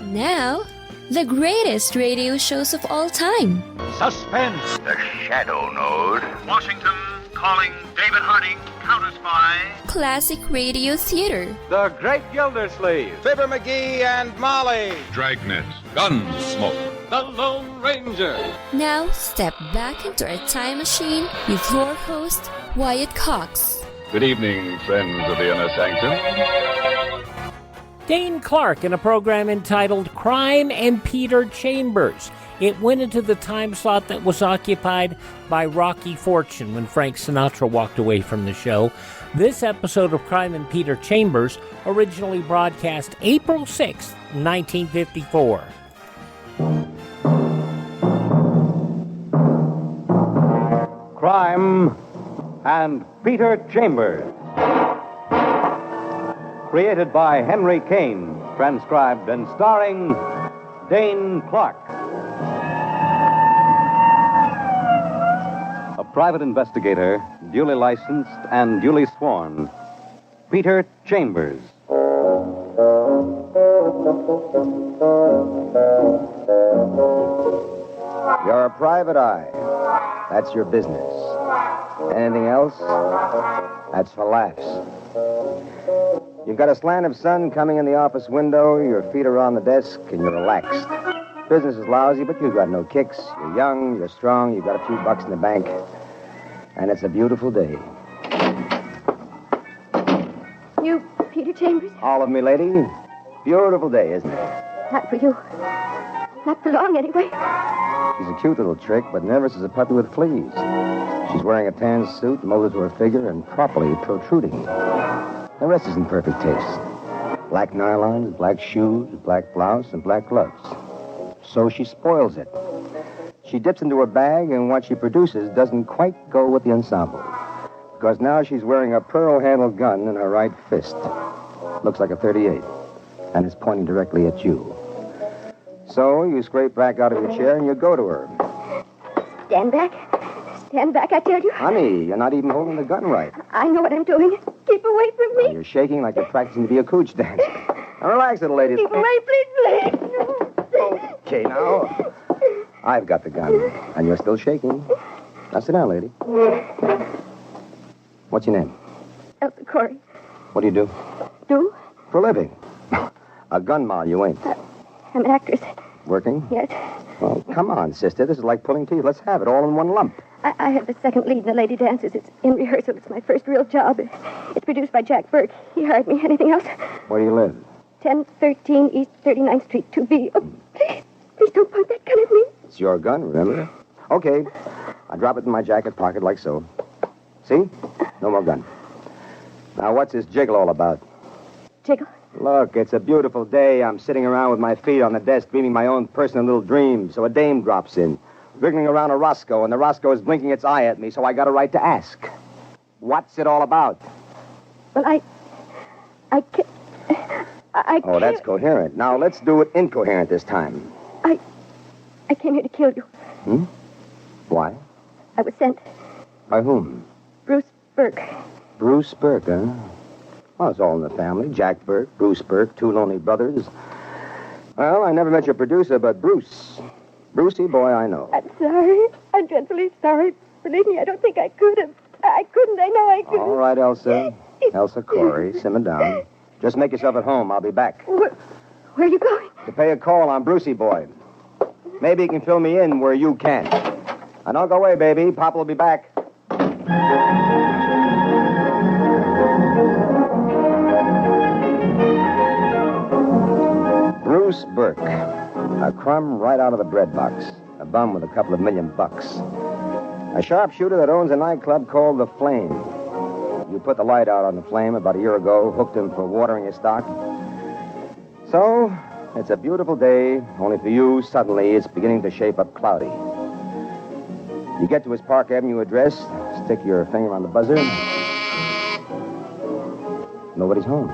Now, the greatest radio shows of all time. Suspense. The Shadow Node. Washington calling David Harding, counter-spy. Classic radio theater. The Great Gildersleeve. Fibber McGee and Molly. Dragnet. Gunsmoke. The Lone Ranger. Now, step back into our time machine with your host, Wyatt Cox. Good evening, friends of the Inner Sanctum. Dane Clark in a program entitled Crime and Peter Chambers. It went into the time slot that was occupied by Rocky Fortune when Frank Sinatra walked away from the show. This episode of Crime and Peter Chambers originally broadcast April 6, 1954. Crime and Peter Chambers. Created by Henry Kane, transcribed and starring Dane Clark. A private investigator, duly licensed and duly sworn, Peter Chambers. You're a private eye. That's your business. Anything else? That's for laughs. You've got a slant of sun coming in the office window, your feet are on the desk, and you're relaxed. Business is lousy, but you've got no kicks. You're young, you're strong, you've got a few bucks in the bank. And it's a beautiful day. You, Peter Chambers? All of me, lady. Beautiful day, isn't it? Not for you. Not for long, anyway. She's a cute little trick, but nervous as a puppy with fleas. She's wearing a tan suit, molded to her figure, and properly protruding. The rest is in perfect taste. Black nylons, black shoes, black blouse, and black gloves. So she spoils it. She dips into her bag, and what she produces doesn't quite go with the ensemble. Because now she's wearing a pearl-handled gun in her right fist. Looks like a .38, and it's pointing directly at you. So you scrape back out of your chair, and you go to her. Stand back. Stand back, I tell you. Honey, you're not even holding the gun right. I know what I'm doing. Keep away from me. You're shaking like you're practicing to be a cooch dancer. Now relax, little lady. Keep away, please, please. Okay, now. I've got the gun, and you're still shaking. Now sit down, lady. What's your name? Elsa Corey. What do you do? Do? For a living. A gun moll, you ain't. I'm an actress. Working? Yes. Well, come on, sister. This is like pulling teeth. Let's have it all in one lump. I have the second lead in The Lady Dances. It's in rehearsal. It's my first real job. It's produced by Jack Burke. He hired me. Anything else? Where do you live? 1013 East 39th Street, 2B. Oh, please. Please don't point that gun at me. It's your gun, remember? Okay. I drop it in my jacket pocket like so. See? No more gun. Now, what's this jiggle all about? Jiggle? Look, it's a beautiful day. I'm sitting around with my feet on the desk, dreaming my own personal little dream. So a dame drops in, wriggling around a Roscoe, and the Roscoe is blinking its eye at me, so I got a right to ask. What's it all about? Well, I can't... I Oh, that's coherent. Now, let's do it incoherent this time. I came here to kill you. Hmm? Why? I was sent. By whom? Bruce Burke. Bruce Burke, huh? Well, it's all in the family. Jack Burke, Bruce Burke, two lonely brothers. Well, I never met your producer, but Bruce. Brucey, boy, I know. I'm sorry. I'm dreadfully sorry. Believe me, I don't think I could have. I couldn't. I know I couldn't. All right, Elsa. Elsa Corey, simmer down. Just make yourself at home. I'll be back. Where are you going? To pay a call on Brucey, boy. Maybe he can fill me in where you can't. Now, don't go away, baby. Papa will be back. Bruce Burke. A crumb right out of the bread box. A bum with a couple of $1,000,000. A sharpshooter that owns a nightclub called The Flame. You put the light out on The Flame about a year ago, hooked him for watering his stock. So, it's a beautiful day, only for you, suddenly, it's beginning to shape up cloudy. You get to his Park Avenue address, stick your finger on the buzzer. Nobody's home.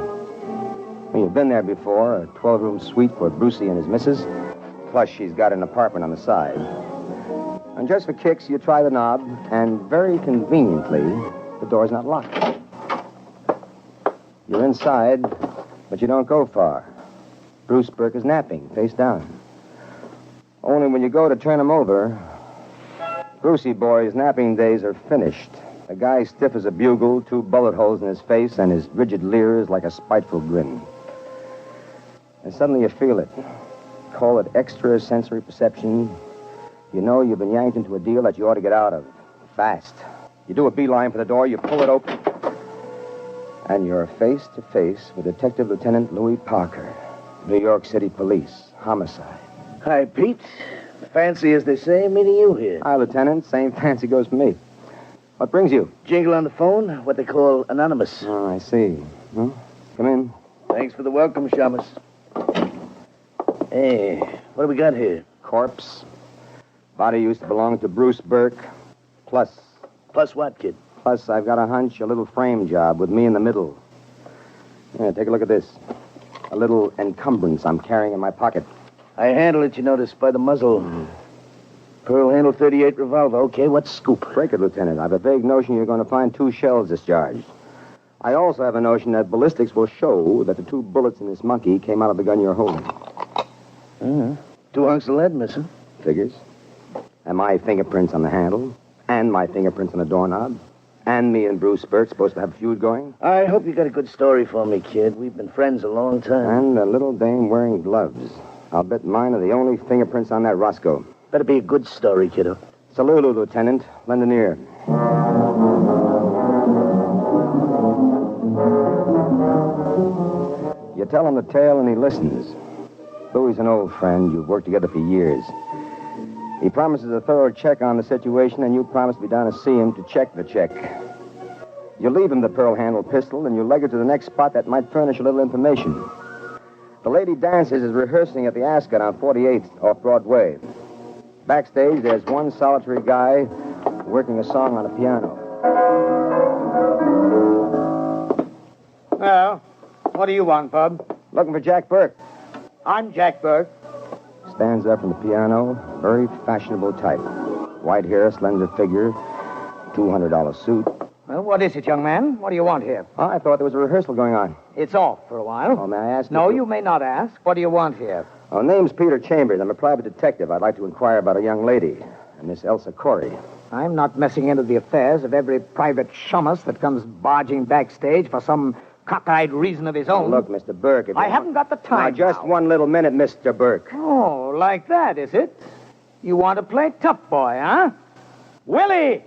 Well, you've been there before, a 12-room suite for Brucey and his missus. Plus, she's got an apartment on the side. And just for kicks, you try the knob, and very conveniently, the door's not locked. You're inside, but you don't go far. Bruce Burke is napping, face down. Only when you go to turn him over, Brucey boy's napping days are finished. The guy's stiff as a bugle, 2 bullet holes in his face, and his rigid leer is like a spiteful grin. And suddenly you feel it. Call it extrasensory perception. You know you've been yanked into a deal that you ought to get out of. Fast. You do a beeline for the door, you pull it open, and you're face to face with Detective Lieutenant Louis Parker, New York City Police, homicide. Hi, Pete. Fancy, as they say, meeting you here. Hi, Lieutenant. Same fancy goes for me. What brings you? Jingle on the phone, what they call anonymous. Oh, I see. Well, come in. Thanks for the welcome, Shamus. Hey, what do we got here? Corpse. Body used to belong to Bruce Burke. Plus What, kid? Plus, I've got a hunch, a little frame job with me in the middle. Yeah, take a look at this. A little encumbrance I'm carrying in my pocket. I handle it, you notice, by the muzzle. Pearl handle 38 revolver. Okay, what's scoop? Break it, Lieutenant. I've a vague notion you're going to find 2 shells discharged. I also have a notion that ballistics will show that the 2 bullets in this monkey came out of the gun you're holding. 2 hunks of lead missing. Figures. And my fingerprints on the handle. And my fingerprints on the doorknob. And me and Bruce Burke supposed to have a feud going. I hope you got a good story for me, kid. We've been friends a long time. And a little dame wearing gloves. I'll bet mine are the only fingerprints on that Roscoe. Better be a good story, kiddo. Salulu, Lieutenant. Lend an ear. You tell him the tale and he listens. Louie's an old friend. You've worked together for years. He promises a thorough check on the situation, and you promise to be down to see him to check the check. You leave him the pearl-handled pistol, and you leg her to the next spot that might furnish a little information. The lady dances is rehearsing at the Ascot on 48th off Broadway. Backstage, there's one solitary guy working a song on a piano. Well, what do you want, Bub? Looking for Jack Burke. I'm Jack Burke. Stands up from the piano, very fashionable type. White hair, slender figure, $200 suit. Well, what is it, young man? What do you want here? Oh, I thought there was a rehearsal going on. It's off for a while. Oh, may I ask? No, you may not ask. What do you want here? Oh, name's Peter Chambers. I'm a private detective. I'd like to inquire about a young lady, Miss Elsa Corey. I'm not messing into the affairs of every private shummus that comes barging backstage for some cockeyed reason of his own. Look, Mr. Burke, if I you haven't got the time. Now, just one little minute, Mr. Burke. Oh, like that, is it? You want to play tough boy, huh? Willie!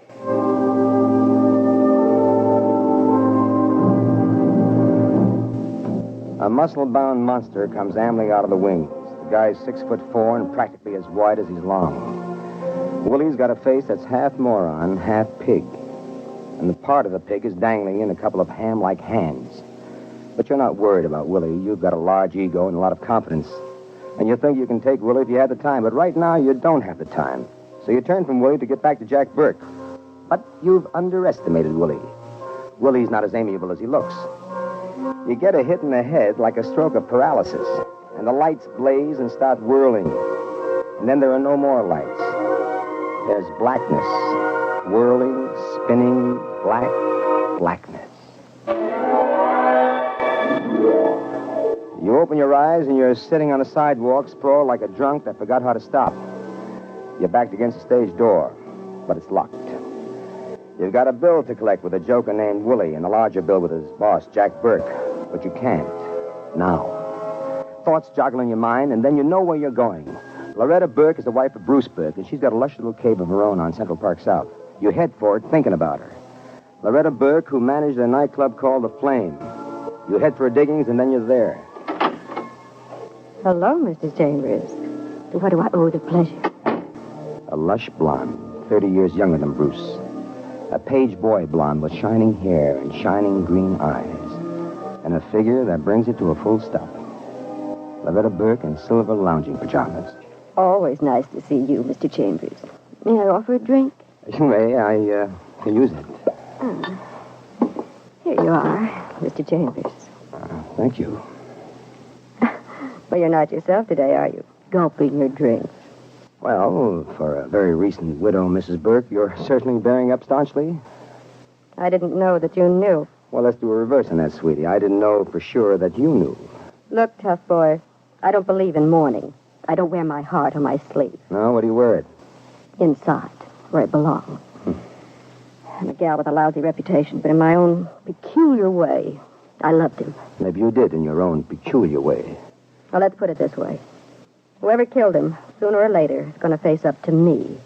A muscle-bound monster comes ambling out of the wings. The guy's 6'4" and practically as wide as he's long. Willie's got a face that's half moron, half pig. And the part of the pig is dangling in a couple of ham-like hands. But you're not worried about Willie. You've got a large ego and a lot of confidence. And you think you can take Willie if you had the time. But right now, you don't have the time. So you turn from Willie to get back to Jack Burke. But you've underestimated Willie. Willie's not as amiable as he looks. You get a hit in the head like a stroke of paralysis. And the lights blaze and start whirling. And then there are no more lights. There's blackness. Whirling, spinning, blackness. You open your eyes and you're sitting on a sidewalk, sprawled like a drunk that forgot how to stop. You're backed against the stage door, but it's locked. You've got a bill to collect with a joker named Willie and a larger bill with his boss, Jack Burke, but you can't. Now. Thoughts joggle in your mind, and then you know where you're going. Loretta Burke is the wife of Bruce Burke, and she's got a lush little cave of her own on Central Park South. You head for it thinking about her. Loretta Burke, who managed a nightclub called The Flame. You head for her diggings, and then you're there. Hello, Mr. Chambers. What do I owe the pleasure? A lush blonde, 30 years younger than Bruce. A page boy blonde with shining hair and shining green eyes. And a figure that brings it to a full stop. Loretta Burke in silver lounging pajamas. Always nice to see you, Mr. Chambers. May I offer a drink? You may. I can use it. Here you are, Mr. Chambers. Thank you. Well, you're not yourself today, are you? Gulping your drink. Well, for a very recent widow, Mrs. Burke, you're certainly bearing up staunchly. I didn't know that you knew. Well, let's do a reverse on that, sweetie. I didn't know for sure that you knew. Look, tough boy, I don't believe in mourning. I don't wear my heart on my sleeve. No, what do you wear it? Inside, where it belongs. I'm a gal with a lousy reputation, but in my own peculiar way, I loved him. Maybe you did in your own peculiar way. Well, let's put it this way. Whoever killed him, sooner or later, is going to face up to me.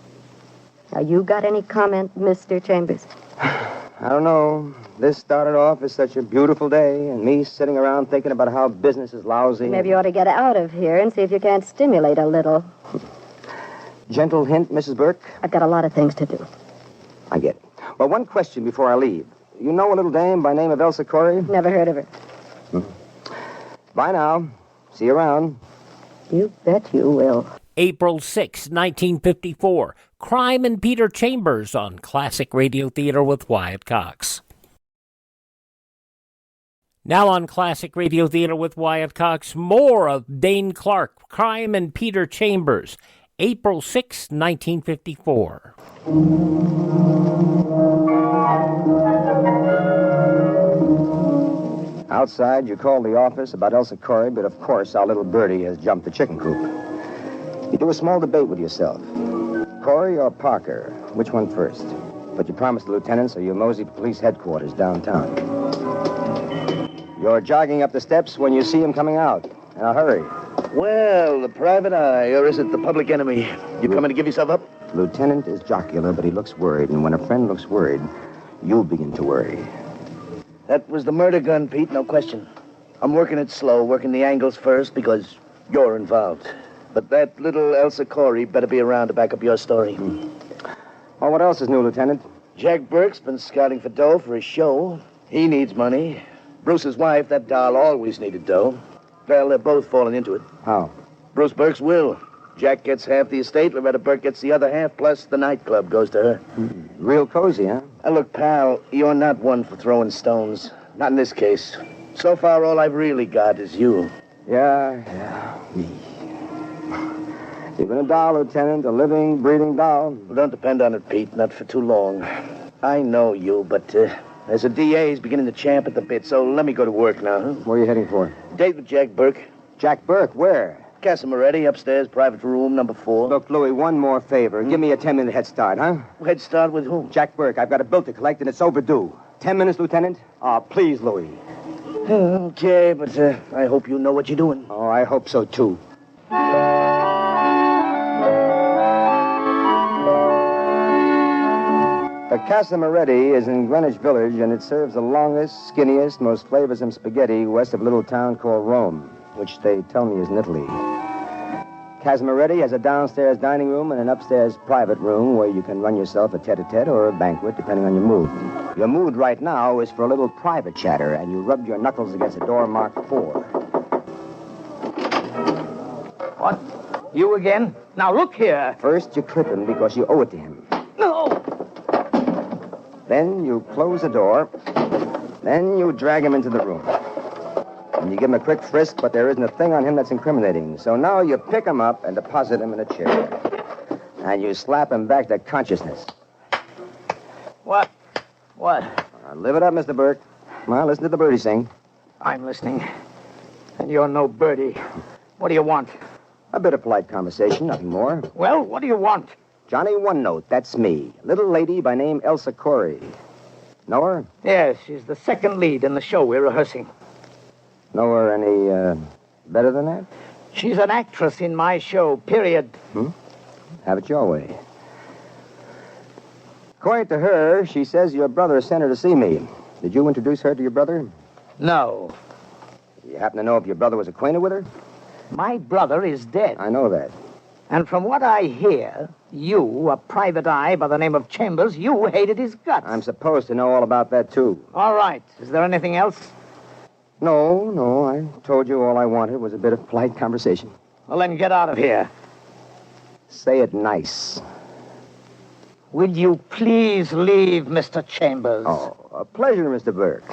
Now, you got any comment, Mr. Chambers? I don't know. This started off as such a beautiful day, and me sitting around thinking about how business is lousy. Maybe you ought to get out of here and see if you can't stimulate a little. Gentle hint, Mrs. Burke? I've got a lot of things to do. I get it. Well, one question before I leave. You know a little dame by name of Elsa Corey? Never heard of her. Bye now. See you around. You bet you will. April 6, 1954. Crime and Peter Chambers on Classic Radio Theater with Wyatt Cox. Now on Classic Radio Theater with Wyatt Cox, more of Dane Clark, Crime and Peter Chambers, April 6, 1954. Outside, you called the office about Elsa Corey, but of course our little birdie has jumped the chicken coop. You do a small debate with yourself. Corey or Parker? Which one first? But you promised the lieutenant, so you mosey to police headquarters downtown. You're jogging up the steps when you see him coming out. Now, hurry. Well, the private eye, or is it the public enemy? You coming to give yourself up? Lieutenant is jocular, but he looks worried, and when a friend looks worried, you'll begin to worry. That was the murder gun, Pete, no question. I'm working it slow, working the angles first, because you're involved. But that little Elsa Corey better be around to back up your story. Oh, what else is new, Lieutenant? Jack Burke's been scouting for dough for his show. He needs money. Bruce's wife, that doll, always needed dough. Well, they're both falling into it. How? Bruce Burke's will. Jack gets half the estate, Loretta Burke gets the other half, plus the nightclub goes to her. Real cozy, huh? Look, pal, you're not one for throwing stones. Not in this case. So far, all I've really got is you. Yeah, me. You've been a doll, Lieutenant, a living, breathing doll. Well, don't depend on it, Pete, not for too long. I know you, but as a DA, he's beginning to champ at the bit, so let me go to work now, huh? Where are you heading for? Date with Jack Burke. Jack Burke, where? Casa Moretti, upstairs, private room, number 4. Look, Louie, one more favor. Give me a 10-minute head start, huh? Head start with whom? Jack Burke. I've got a bill to collect, and it's overdue. 10 minutes, Lieutenant? Oh, please, Louie. Okay, but I hope you know what you're doing. Oh, I hope so, too. The Casa Moretti is in Greenwich Village, and it serves the longest, skinniest, most flavorsome spaghetti west of a little town called Rome, which they tell me is in Italy. Casa Moretti has a downstairs dining room and an upstairs private room where you can run yourself a tete-a-tete or a banquet, depending on your mood. Your mood right now is for a little private chatter, and you rub your knuckles against a door marked 4. What? You again? Now, look here. First, you clip him because you owe it to him. No. Then you close the door. Then you drag him into the room. And you give him a quick frisk, but there isn't a thing on him that's incriminating. So now you pick him up and deposit him in a chair. And you slap him back to consciousness. What? Live it up, Mr. Burke. Come on, listen to the birdie sing. I'm listening. And you're no birdie. What do you want? A bit of polite conversation, nothing more. Well, what do you want? Johnny One Note, that's me. Little lady by name Elsa Corey. Know her? Yes, she's the second lead in the show we're rehearsing. Know her any, better than that? She's an actress in my show, period. Have it your way. According to her, she says your brother sent her to see me. Did you introduce her to your brother? No. You happen to know if your brother was acquainted with her? My brother is dead. I know that. And from what I hear, you, a private eye by the name of Chambers, you hated his guts. I'm supposed to know all about that, too. All right. Is there anything else? No. I told you all I wanted was a bit of polite conversation. Well, then get out of here. Say it nice. Will you please leave, Mr. Chambers? Oh, a pleasure, Mr. Burke.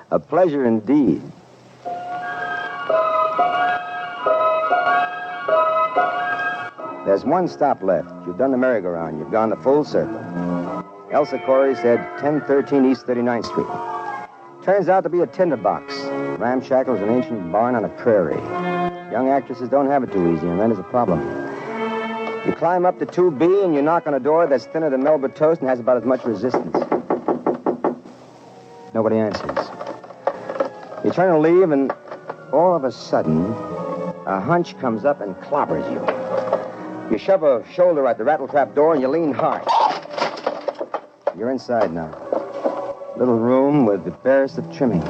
A pleasure indeed. There's one stop left. You've done the merry-go-round. You've gone the full circle. Elsa Corey said 1013 East 39th Street. Turns out to be a tinderbox. Ramshackle is an ancient barn on a prairie. Young actresses don't have it too easy, and then there's a problem. You climb up to 2B and you knock on a door that's thinner than Melba toast and has about as much resistance. Nobody answers. You turn to leave, and all of a sudden, a hunch comes up and clobbers you. You shove a shoulder at the rattletrap door and you lean hard. You're inside now. Little room with the barest of trimmings.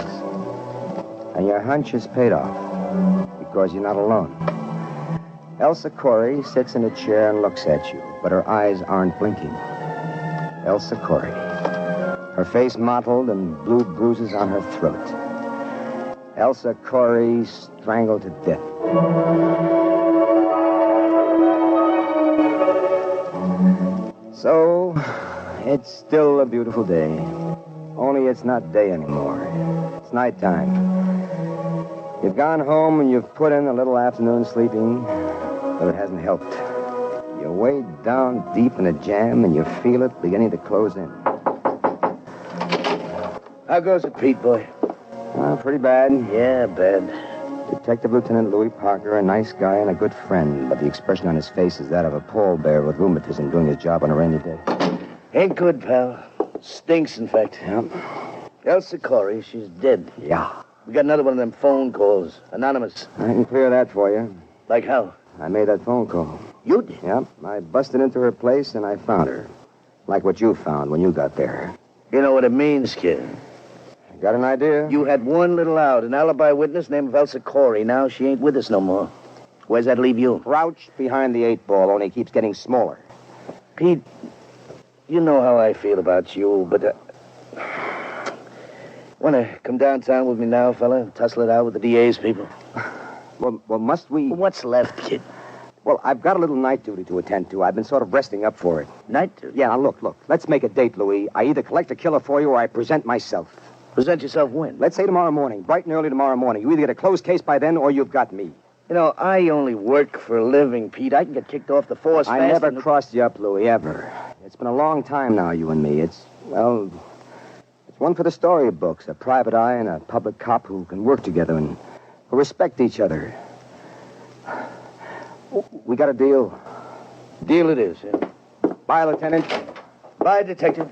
And your hunch is paid off because you're not alone. Elsa Corey sits in a chair and looks at you, but her eyes aren't blinking. Elsa Corey. Her face mottled and blue bruises on her throat. Elsa Corey strangled to death. So, it's still a beautiful day. Only it's not day anymore. It's nighttime. You've gone home and you've put in a little afternoon sleeping, but it hasn't helped. You're way down deep in a jam and you feel it beginning to close in. How goes it, Pete, boy? Pretty bad. Yeah, bad. Detective Lieutenant Louis Parker, a nice guy and a good friend, but the expression on his face is that of a pallbearer with rheumatism doing his job on a rainy day. Ain't good, pal. Stinks, in fact. Yep. Elsa Corey, she's dead. Yeah. We got another one of them phone calls. Anonymous. I can clear that for you. Like how? I made that phone call. You did? Yep. I busted into her place and I found her. Like what you found when you got there. You know what it means, kid. Got an idea? You had one little out, an alibi witness named Elsa Corey. Now she ain't with us no more. Where's that leave you? Crouched behind the 8-ball, only it keeps getting smaller. Pete, you know how I feel about you, but... Want to come downtown with me now, fella? Tussle it out with the DA's people? Well, must we... What's left, kid? Well, I've got a little night duty to attend to. I've been sort of resting up for it. Night duty? Yeah, now look. Let's make a date, Louis. I either collect a killer for you or I present myself. Present yourself when? Let's say tomorrow morning, bright and early tomorrow morning. You either get a closed case by then or you've got me. You know, I only work for a living, Pete. I can get kicked off the force I fast. never crossed you up, Louis, ever. It's been a long time now, you and me. It's one for the storybooks, a private eye and a public cop who can work together and who respect each other. We got a deal. Deal it is, yeah. Bye, Lieutenant. Bye, Detective.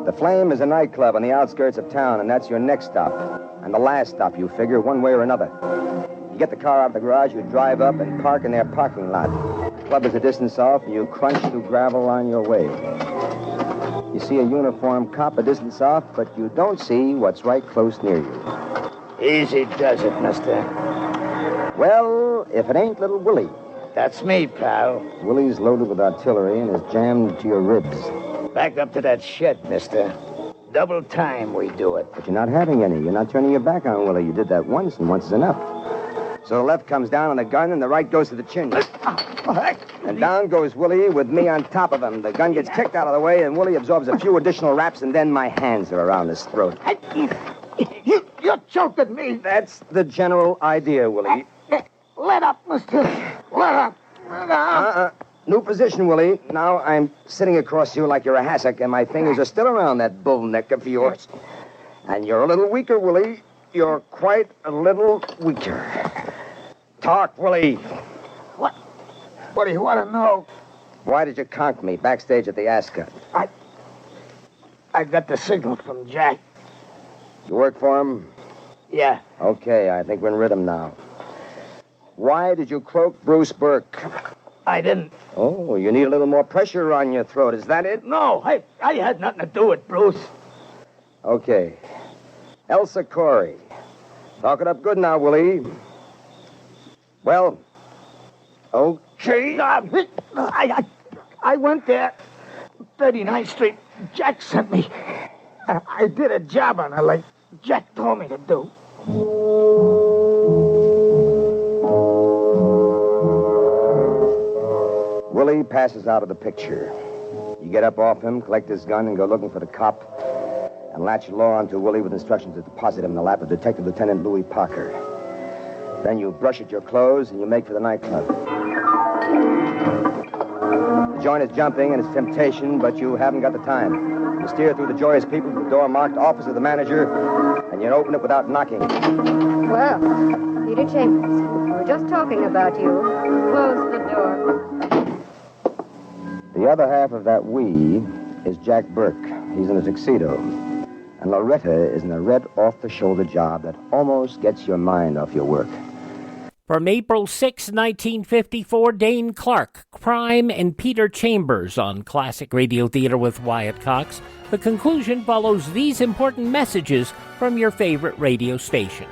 The Flame is a nightclub on the outskirts of town, and that's your next stop. And the last stop, you figure, one way or another. You get the car out of the garage, you drive up and park in their parking lot. The club is a distance off, and you crunch through gravel on your way. You see a uniformed cop a distance off, but you don't see what's right close near you. Easy does it, mister. Well, if it ain't little Willie. That's me, pal. Willie's loaded with artillery and is jammed to your ribs. Back up to that shed, mister. Double time we do it. But you're not having any. You're not turning your back on Willie. You did that once, and once is enough. So the left comes down on the gun, and the right goes to the chin. And down goes Willie with me on top of him. The gun gets kicked out of the way, and Willie absorbs a few additional raps, and then my hands are around his throat. You're choking me. That's the general idea, Willie. Let up, mister. Let up. New position, Willie. Now I'm sitting across you like you're a hassock, and my fingers are still around that bull neck of yours. And you're a little weaker, Willie. You're quite a little weaker. Talk, Willie. What do you want to know? Why did you conk me backstage at the Ascot? I got the signal from Jack. You work for him? Yeah. Okay, I think we're in rhythm now. Why did you cloak Bruce Burke? I didn't. Oh, you need a little more pressure on your throat. Is that it? No, I had nothing to do with Bruce. Okay. Elsa Corey. Talk it up good now, Willie. Well, okay. I went there. 39th Street. Jack sent me. I did a job on her like Jack told me to do. Willie passes out of the picture. You get up off him, collect his gun, and go looking for the cop, and latch the law onto Willie with instructions to deposit him in the lap of Detective Lieutenant Louis Parker. Then you brush at your clothes, and you make for the nightclub. The joint is jumping and it's temptation, but you haven't got the time. You steer through the joyous people to the door marked Office of the Manager, and you open it without knocking. Well, Peter Chambers, we were just talking about you. Close the door. The other half of that we is Jack Burke. He's in a tuxedo. And Loretta is in a red off-the-shoulder job that almost gets your mind off your work. From April 6, 1954, Dane Clark, Crime and Peter Chambers on Classic Radio Theater with Wyatt Cox. The conclusion follows these important messages from your favorite radio station.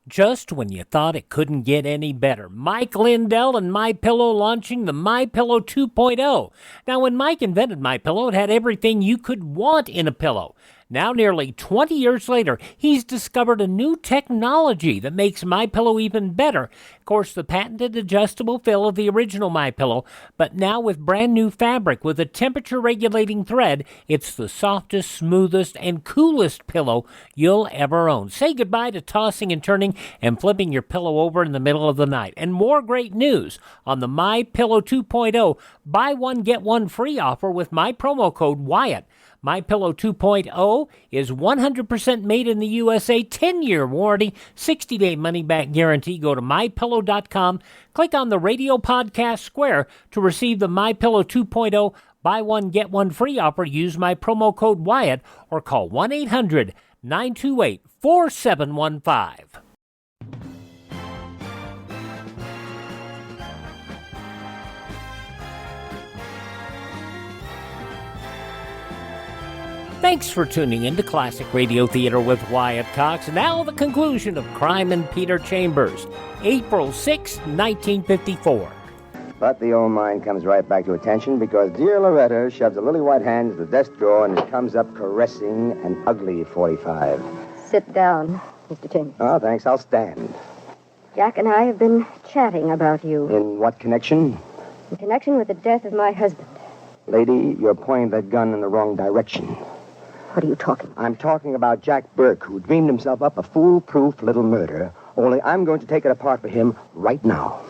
Just when you thought it couldn't get any better, Mike Lindell and MyPillow launching the MyPillow 2.0. Now, when Mike invented MyPillow, it had everything you could want in a pillow. Now, nearly 20 years later, he's discovered a new technology that makes MyPillow even better. Of course, the patented adjustable fill of the original MyPillow, but now with brand new fabric with a temperature-regulating thread, it's the softest, smoothest, and coolest pillow you'll ever own. Say goodbye to tossing and turning and flipping your pillow over in the middle of the night. And more great news on the MyPillow 2.0 buy one, get one free offer with my promo code Wyatt. MyPillow 2.0 is 100% made in the USA, 10-year warranty, 60-day money-back guarantee. Go to MyPillow.com, click on the radio podcast square to receive the MyPillow 2.0 buy one, get one free offer. Use my promo code Wyatt or call 1-800-928-4715. Thanks for tuning in to Classic Radio Theater with Wyatt Cox. Now the conclusion of Crime and Peter Chambers, April 6, 1954. But the old mind comes right back to attention because dear Loretta shoves a lily white hand into the desk drawer and it comes up caressing an ugly 45. Sit down, Mr. Chambers. Oh, thanks. I'll stand. Jack and I have been chatting about you. In what connection? In connection with the death of my husband. Lady, you're pointing that gun in the wrong direction. What are you talking about? I'm talking about Jack Burke, who dreamed himself up a foolproof little murder, only I'm going to take it apart for him right now.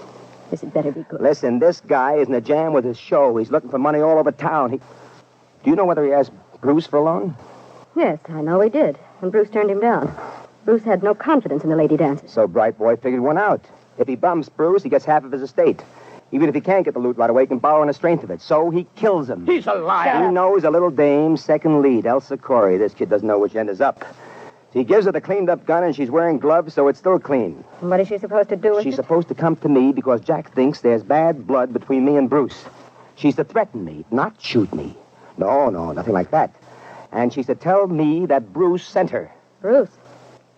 This had better be good. Listen, this guy is in a jam with his show. He's looking for money all over town. Do you know whether he asked Bruce for a loan? Yes, I know he did. And Bruce turned him down. Bruce had no confidence in the lady dancers. So Bright Boy figured one out. If he bumps Bruce, he gets half of his estate. Even if he can't get the loot right away, he can borrow on the strength of it. So he kills him. He's a liar. He knows a little dame, second lead, Elsa Corey. This kid doesn't know which end is up. He gives her the cleaned-up gun, and she's wearing gloves, so it's still clean. And what is she supposed to do with She's it? supposed to come to me because Jack thinks there's bad blood between me and Bruce. She's to threaten me, not shoot me. No, nothing like that. And she's to tell me that Bruce sent her. Bruce?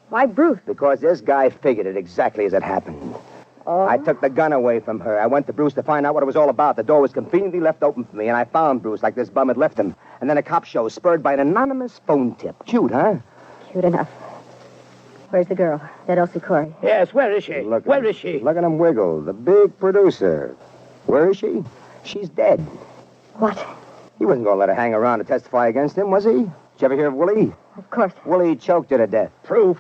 Why Bruce? Because this guy figured it exactly as it happened. Oh? I took the gun away from her. I went to Bruce to find out what it was all about. The door was conveniently left open for me, and I found Bruce like this bum had left him. And then a cop show, spurred by an anonymous phone tip. Cute, huh? Cute enough. Where's the girl? That Elsa Corey? Yes, where is she? Where is she? Look at him wiggle. The big producer. Where is she? She's dead. What? He wasn't going to let her hang around to testify against him, was he? Did you ever hear of Willie? Of course. Willie choked her to death. Proof,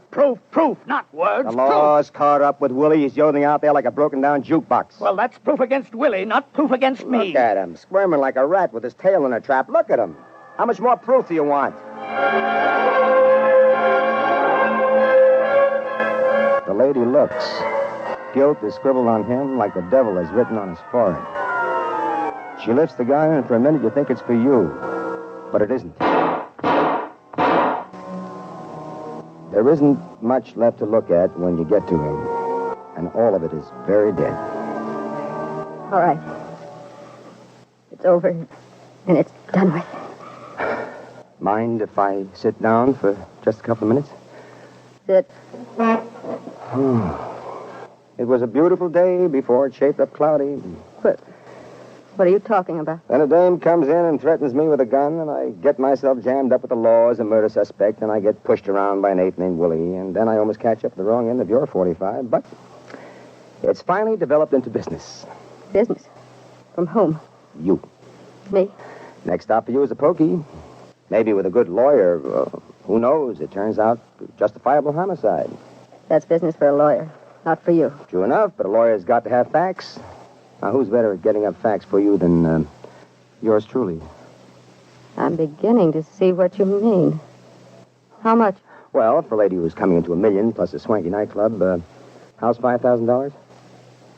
not words. The law's caught up with Willie. He's yodeling out there like a broken-down jukebox. Well, that's proof against Willie, not proof against me. Look at him, squirming like a rat with his tail in a trap. Look at him. How much more proof do you want? The lady looks. Guilt is scribbled on him like the devil is written on his forehead. She lifts the gun, and for a minute you think it's for you. But it isn't. There isn't much left to look at when you get to him. And all of it is very dead. All right. It's over, and it's done with. Mind if I sit down for just a couple of minutes? Sit. It was a beautiful day before it shaped up cloudy. What are you talking about? Then a dame comes in and threatens me with a gun, and I get myself jammed up with the law as a murder suspect, and I get pushed around by an ape named Willie, and then I almost catch up at the wrong end of your 45, but it's finally developed into business. Business? From whom? You. Me? Next stop for you is a pokey. Maybe with a good lawyer, Who knows? It turns out justifiable homicide. That's business for a lawyer, not for you. True enough, but a lawyer's got to have facts. Now, who's better at getting up facts for you than yours truly? I'm beginning to see what you mean. How much? Well, for a lady who's coming into $1 million plus a swanky nightclub, how's $5,000?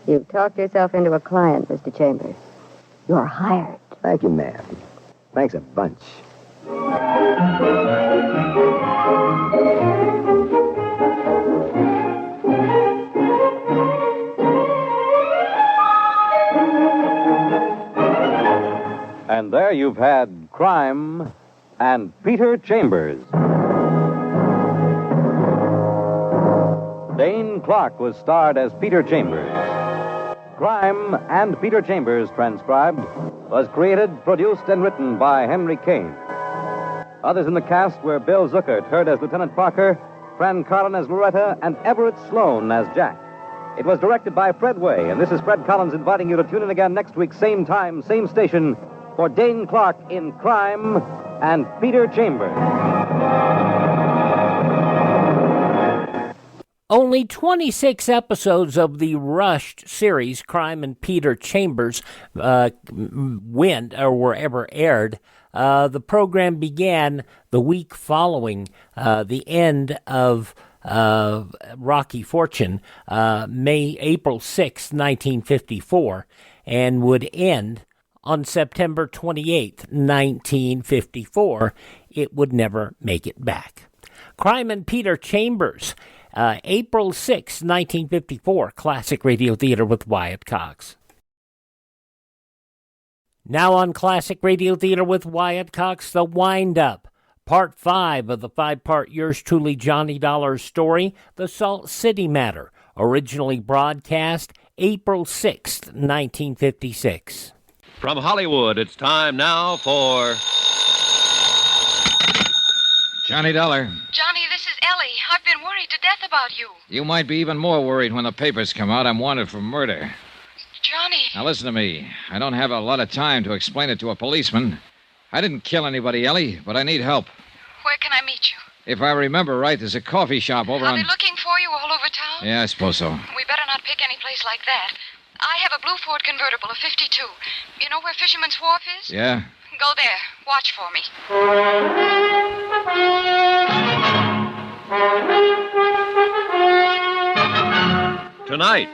You've talked yourself into a client, Mr. Chambers. You're hired. Thank you, ma'am. Thanks a bunch. And there you've had Crime and Peter Chambers. Dane Clark was starred as Peter Chambers. Crime and Peter Chambers, transcribed, was created, produced, and written by Henry Kane. Others in the cast were Bill Zuckert, heard as Lieutenant Parker, Fran Carlin as Loretta, and Everett Sloan as Jack. It was directed by Fred Way, and this is Fred Collins inviting you to tune in again next week, same time, same station, for Dane Clark in Crime and Peter Chambers. Only 26 episodes of the rushed series, Crime and Peter Chambers, were ever aired. The program began the week following the end of Rocky Fortune, April 6, 1954, and would end on September 28, 1954. It would never make it back. Crime and Peter Chambers, April 6, 1954, Classic Radio Theater with Wyatt Cox. Now on Classic Radio Theater with Wyatt Cox, The Wind-Up, Part 5 of the 5-part Yours Truly Johnny Dollar story, The Salt City Matter, originally broadcast April 6, 1956. From Hollywood, it's time now for Johnny Dollar. Johnny, this is Ellie. I've been worried to death about you. You might be even more worried when the papers come out. I'm wanted for murder. Johnny. Now listen to me. I don't have a lot of time to explain it to a policeman. I didn't kill anybody, Ellie, but I need help. Where can I meet you? If I remember right, there's a coffee shop over Are on... they looking for you all over town? Yeah, I suppose so. We better not pick any place like that. I have a blue Ford convertible, a 52. You know where Fisherman's Wharf is? Yeah? Go there. Watch for me. Tonight,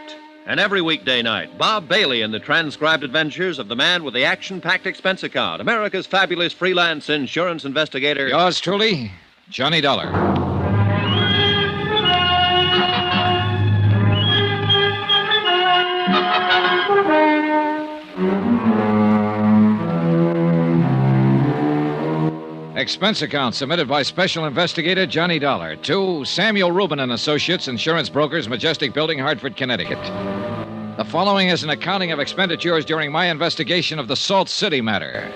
and every weekday night, Bob Bailey in the transcribed adventures of the man with the action-packed expense account, America's fabulous freelance insurance investigator. Yours truly, Johnny Dollar. Expense account submitted by Special Investigator Johnny Dollar to Samuel Rubin and Associates, Insurance Brokers, Majestic Building, Hartford, Connecticut. The following is an accounting of expenditures during my investigation of the Salt City matter.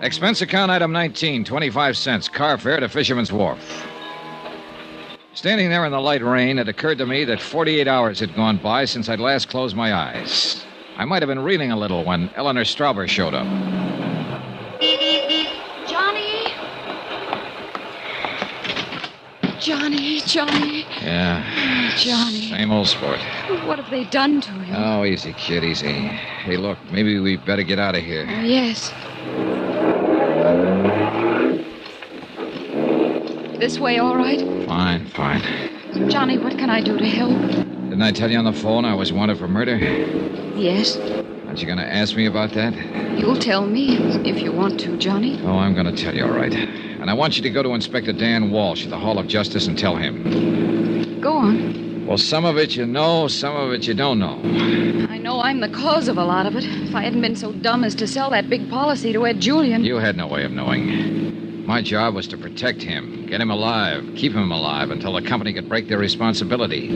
Expense account item 19, 25 cents, car fare to Fisherman's Wharf. Standing there in the light rain, it occurred to me that 48 hours had gone by since I'd last closed my eyes. I might have been reeling a little when Eleanor Strouber showed up. Johnny? Johnny. Yeah. Johnny. Same old sport. What have they done to you? Oh, easy, kid, easy. Hey, look, maybe we better get out of here. Yes. This way, all right? Fine. Johnny, what can I do to help? Didn't I tell you on the phone I was wanted for murder? Yes. Aren't you going to ask me about that? You'll tell me if you want to, Johnny. Oh, I'm going to tell you, all right. And I want you to go to Inspector Dan Walsh at the Hall of Justice and tell him. Go on. Well, some of it you know, some of it you don't know. I know I'm the cause of a lot of it. If I hadn't been so dumb as to sell that big policy to Ed Julian. You had no way of knowing. My job was to protect him, get him alive, keep him alive until the company could break their responsibility.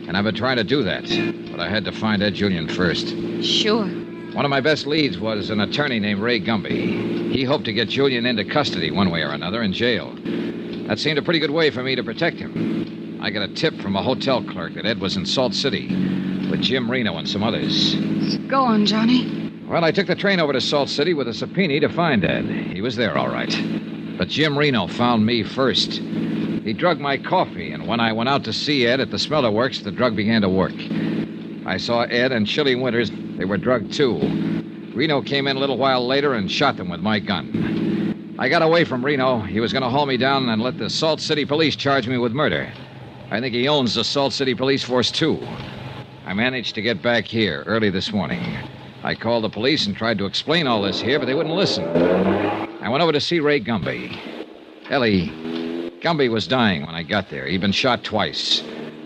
And I've been trying to do that. But I had to find Ed Julian first. Sure. One of my best leads was an attorney named Ray Gumby. He hoped to get Julian into custody one way or another in jail. That seemed a pretty good way for me to protect him. I got a tip from a hotel clerk that Ed was in Salt City with Jim Reno and some others. Go on, Johnny. Well, I took the train over to Salt City with a subpoena to find Ed. He was there, all right. But Jim Reno found me first. He drugged my coffee, and when I went out to see Ed at the smelter works, the drug began to work. I saw Ed and Chili Winters. They were drugged, too. Reno came in a little while later and shot them with my gun. I got away from Reno. He was going to haul me down and let the Salt City police charge me with murder. I think he owns the Salt City police force, too. I managed to get back here early this morning. I called the police and tried to explain all this here, but they wouldn't listen. I went over to see Ray Gumby. Ellie, Gumby was dying when I got there. He'd been shot twice.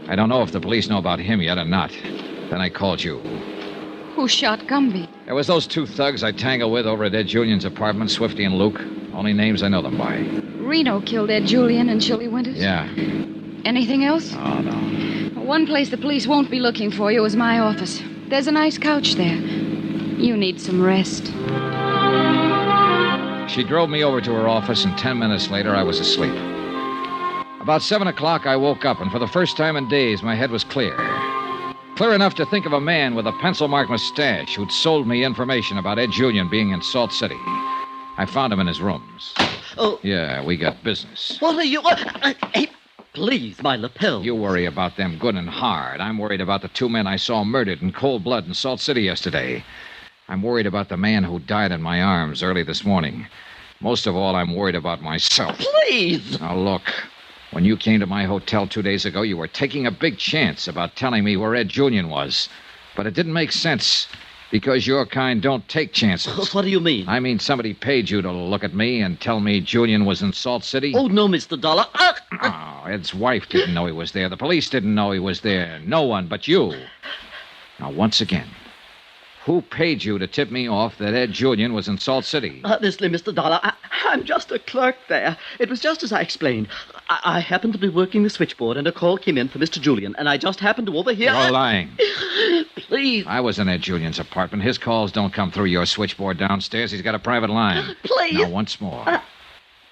I don't know if the police know about him yet or not. Then I called you. Who shot Gumby? There was those two thugs I tangled with over at Ed Julian's apartment, Swifty and Luke. Only names I know them by. Reno killed Ed Julian and Chili Winters? Yeah. Anything else? Oh, no. One place the police won't be looking for you is my office. There's a nice couch there. You need some rest. She drove me over to her office, and 10 minutes later, I was asleep. About 7 o'clock, I woke up, and for the first time in days, my head was clear. Clear enough to think of a man with a pencil-marked mustache who'd sold me information about Ed Julian being in Salt City. I found him in his rooms. Oh. Yeah, we got business. What are you... Hey, please, my lapel. You worry about them good and hard. I'm worried about the two men I saw murdered in cold blood in Salt City yesterday. I'm worried about the man who died in my arms early this morning. Most of all, I'm worried about myself. Please! Now, look. When you came to my hotel 2 days ago, you were taking a big chance about telling me where Ed Julian was. But it didn't make sense, because your kind don't take chances. What do you mean? I mean somebody paid you to look at me and tell me Julian was in Salt City. Oh, no, Mr. Dollar. Oh, Ed's wife didn't know he was there. The police didn't know he was there. No one but you. Now, once again, who paid you to tip me off that Ed Julian was in Salt City? Honestly, Mr. Dollar, I'm just a clerk there. It was just as I explained. I happened to be working the switchboard, and a call came in for Mr. Julian, and I just happened to overhear... You're lying. Please. I was in Ed Julian's apartment. His calls don't come through your switchboard downstairs. He's got a private line. Please. Now, once more.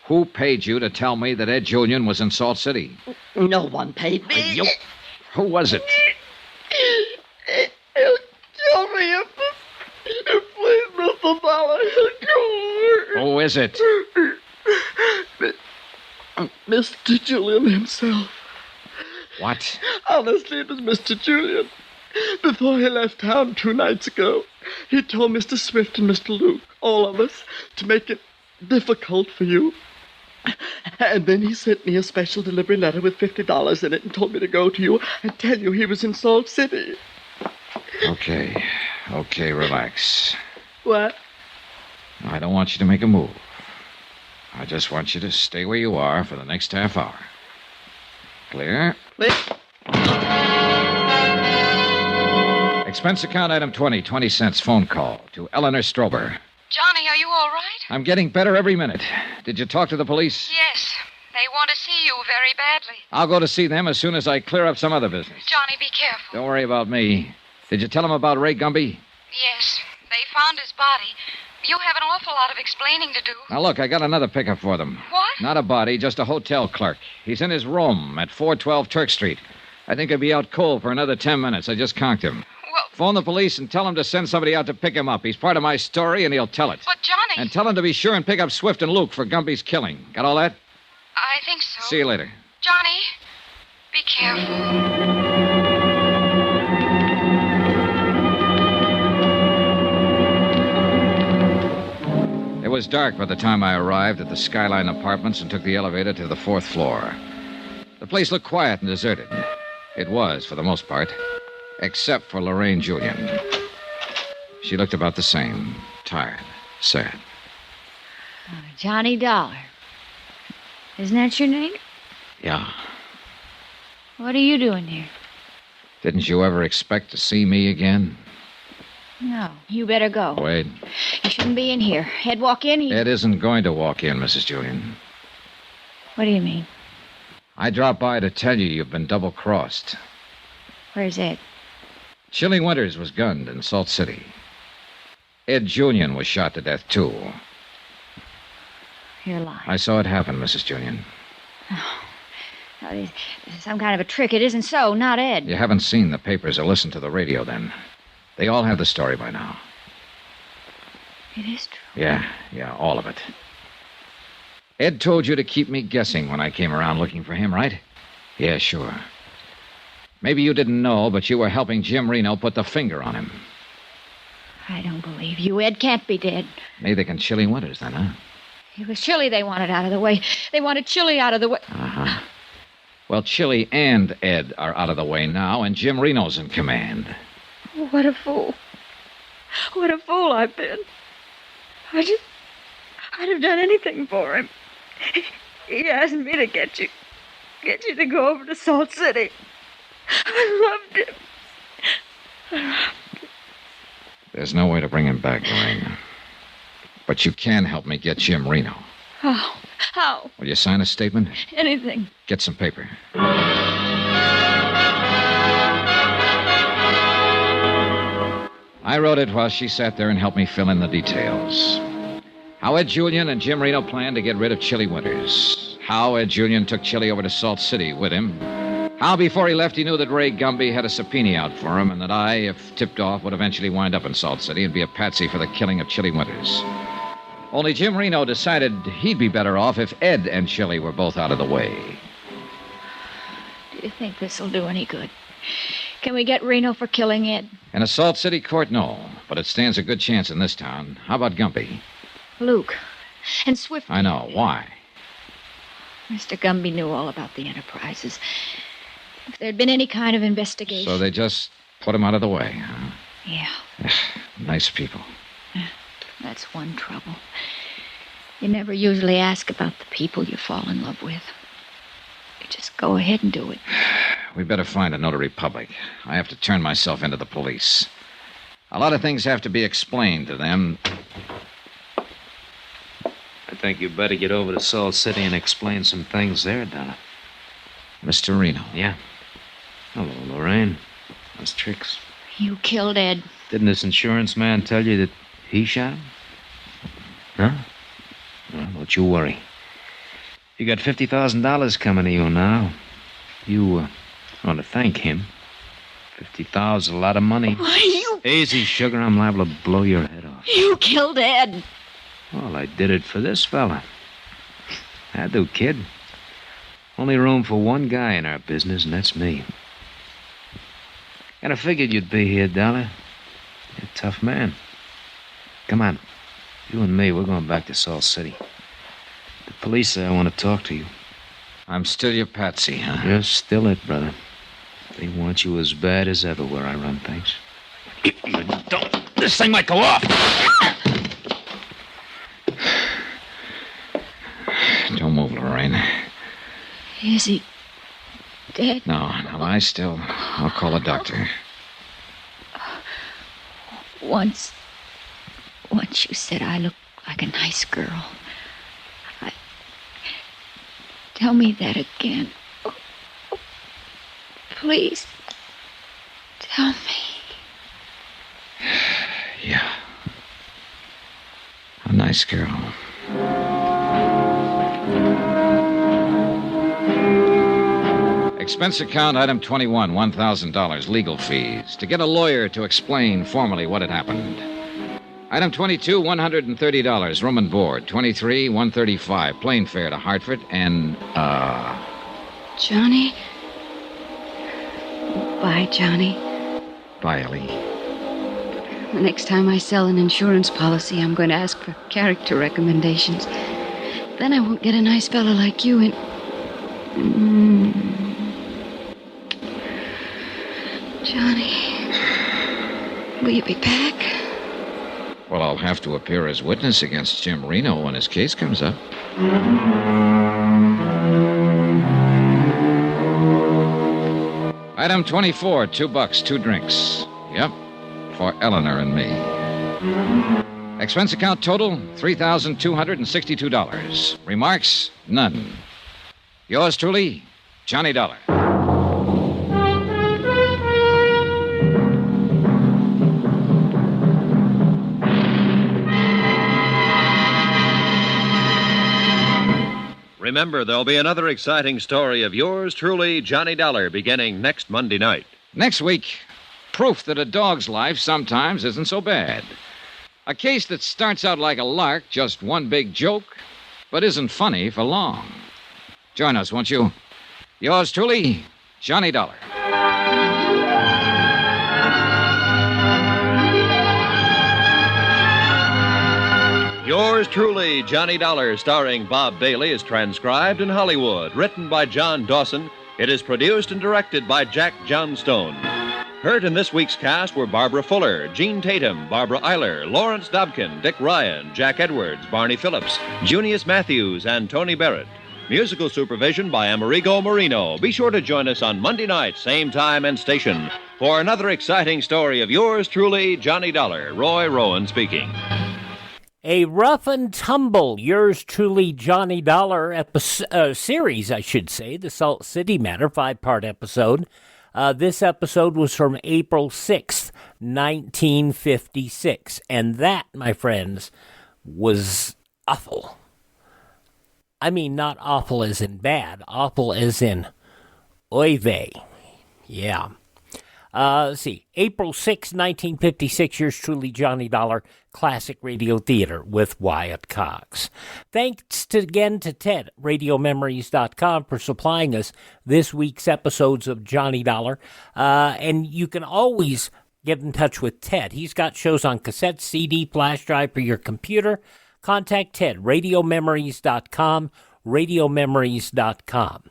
Who paid you to tell me that Ed Julian was in Salt City? No one paid me. Who was it? He'll kill me if please, Mr. Dollar, he'll kill me. Who is it? Mr. Julian himself. What? Honestly, it was Mr. Julian. Before he left town 2 nights ago, he told Mr. Swift and Mr. Luke, all of us, to make it difficult for you. And then he sent me a special delivery letter with $50 in it and told me to go to you and tell you he was in Salt City. Okay, relax. What? I don't want you to make a move. I just want you to stay where you are for the next half hour. Clear? Expense account item 20 cents phone call to Eleanor Strober. Johnny, are you all right? I'm getting better every minute. Did you talk to the police? Yes. They want to see you very badly. I'll go to see them as soon as I clear up some other business. Johnny, be careful. Don't worry about me. Did you tell them about Ray Gumby? Yes. They found his body. You have an awful lot of explaining to do. Now, look, I got another pickup for them. What? Not a body, just a hotel clerk. He's in his room at 412 Turk Street. I think he'll be out cold for another 10 minutes. I just conked him. Well... Phone the police and tell him to send somebody out to pick him up. He's part of my story, and he'll tell it. But, Johnny... And tell him to be sure and pick up Swift and Luke for Gumby's killing. Got all that? I think so. See you later. Johnny, be careful. It was dark by the time I arrived at the Skyline Apartments and took the elevator to the 4th floor. The place looked quiet and deserted. It was, for the most part, except for Lorraine Julian. She looked about the same, tired, sad. Johnny Dollar. Isn't that your name? Yeah. What are you doing here? Didn't you ever expect to see me again? No. You better go. Wait. You shouldn't be in here. Ed walk in, Ed isn't going to walk in, Mrs. Julian. What do you mean? I dropped by to tell you you've been double-crossed. Where's Ed? Chili Winters was gunned in Salt City. Ed Julian was shot to death, too. You're lying. I saw it happen, Mrs. Julian. Oh, this is some kind of a trick. It isn't so, not Ed. You haven't seen the papers or listened to the radio, then. They all have the story by now. It is true. Yeah, all of it. Ed told you to keep me guessing when I came around looking for him, right? Yeah, sure. Maybe you didn't know, but you were helping Jim Reno put the finger on him. I don't believe you. Ed can't be dead. Maybe they can Chili Winters then, huh? It was Chili they wanted out of the way. They wanted Chili out of the way. Uh-huh. Well, Chili and Ed are out of the way now, and Jim Reno's in command. What a fool. What a fool I've been. I'd have done anything for him. He asked me to get you to go over to Salt City. I loved him. There's no way to bring him back, Lorraine. But you can help me get Jim Reno. How? Will you sign a statement? Anything. Get some paper. I wrote it while she sat there and helped me fill in the details. How Ed Julian and Jim Reno planned to get rid of Chili Winters. How Ed Julian took Chili over to Salt City with him. How before he left he knew that Ray Gumby had a subpoena out for him and that I, if tipped off, would eventually wind up in Salt City and be a patsy for the killing of Chili Winters. Only Jim Reno decided he'd be better off if Ed and Chili were both out of the way. Do you think this'll do any good? Can we get Reno for killing Ed? In a Salt City court, no. But it stands a good chance in this town. How about Gumby? Luke. And Swift. I know. Why? Mr. Gumby knew all about the enterprises. If there'd been any kind of investigation... So they just put him out of the way, huh? Yeah. Nice people. That's one trouble. You never usually ask about the people you fall in love with. You just go ahead and do it. We better find a notary public. I have to turn myself into the police. A lot of things have to be explained to them. I think you better get over to Salt City and explain some things there, Donna. Mr. Reno. Yeah. Hello, Lorraine. How's tricks? You killed Ed. Didn't this insurance man tell you that he shot him? Huh? Well, don't you worry. You got $50,000 coming to you now. You want to thank him. $50,000 is a lot of money. You... Easy, sugar. I'm liable to blow your head off. You killed Ed. Well, I did it for this fella. I do, kid. Only room for one guy in our business, and that's me. And I figured you'd be here, Dollar. You're a tough man. Come on. You and me, we're going back to Salt City. The police say I want to talk to you. I'm still your patsy, huh? You're still it, brother. They want you as bad as ever where I run things. Don't. This thing might go off. Don't move, Lorraine. Is he dead? No, lie still. I'll call a doctor. Once you said I looked like a nice girl. Tell me that again. Oh, please. Tell me. Yeah. A nice girl. Expense account, item 21, $1,000, legal fees. To get a lawyer to explain formally what had happened. Item 22, $130, room and board. 23, $135, plane fare to Hartford. And, Johnny? Bye, Johnny. Bye, Ellie. The next time I sell an insurance policy, I'm going to ask for character recommendations. Then I won't get a nice fella like you and... Johnny, will you be back? Well, I'll have to appear as witness against Jim Reno when his case comes up. Item 24, $2, 2 drinks. Yep, for Eleanor and me. Expense account total, $3,262. Remarks, none. Yours truly, Johnny Dollar. Remember, there'll be another exciting story of yours truly, Johnny Dollar, beginning next Monday night. Next week, proof that a dog's life sometimes isn't so bad. A case that starts out like a lark, just one big joke, but isn't funny for long. Join us, won't you? Yours truly, Johnny Dollar. Yours truly, Johnny Dollar, starring Bob Bailey, is transcribed in Hollywood. Written by John Dawson, it is produced and directed by Jack Johnstone. Heard in this week's cast were Barbara Fuller, Gene Tatum, Barbara Eiler, Lawrence Dobkin, Dick Ryan, Jack Edwards, Barney Phillips, Junius Matthews, and Tony Barrett. Musical supervision by Amerigo Marino. Be sure to join us on Monday night, same time and station, for another exciting story of yours truly, Johnny Dollar. Roy Rowan speaking. A rough and tumble, yours truly, Johnny Dollar series, I should say, the Salt City Matter 5-part episode. This episode was from April 6th, 1956. And that, my friends, was awful. I mean, not awful as in bad, awful as in oy vey. Yeah. Let's see. April 6, 1956, yours truly, Johnny Dollar, Classic Radio Theater with Wyatt Cox. Thanks again to Ted, RadioMemories.com, for supplying us this week's episodes of Johnny Dollar. And you can always get in touch with Ted. He's got shows on cassette, CD, flash drive for your computer. Contact Ted, RadioMemories.com, RadioMemories.com.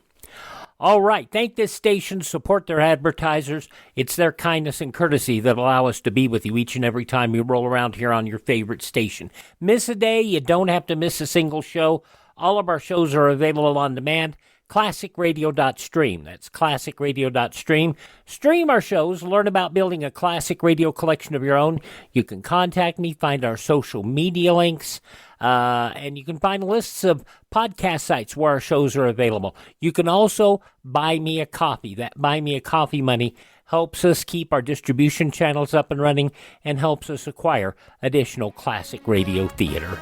All right, thank this station, support their advertisers. It's their kindness and courtesy that allow us to be with you each and every time we roll around here on your favorite station. Miss a day, you don't have to miss a single show. All of our shows are available on demand. ClassicRadio.stream. That's ClassicRadio.stream. Stream our shows, learn about building a classic radio collection of your own. You can contact me, find our social media links, and you can find lists of podcast sites where our shows are available. You can also buy me a coffee. That buy me a coffee money helps us keep our distribution channels up and running and helps us acquire additional classic radio theater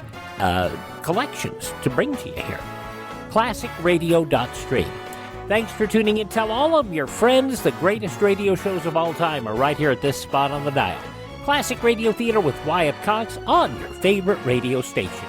collections to bring to you here. ClassicRadio.stream. Thanks for tuning in. Tell all of your friends the greatest radio shows of all time are right here at this spot on the dial. Classic Radio Theater with Wyatt Cox on your favorite radio station.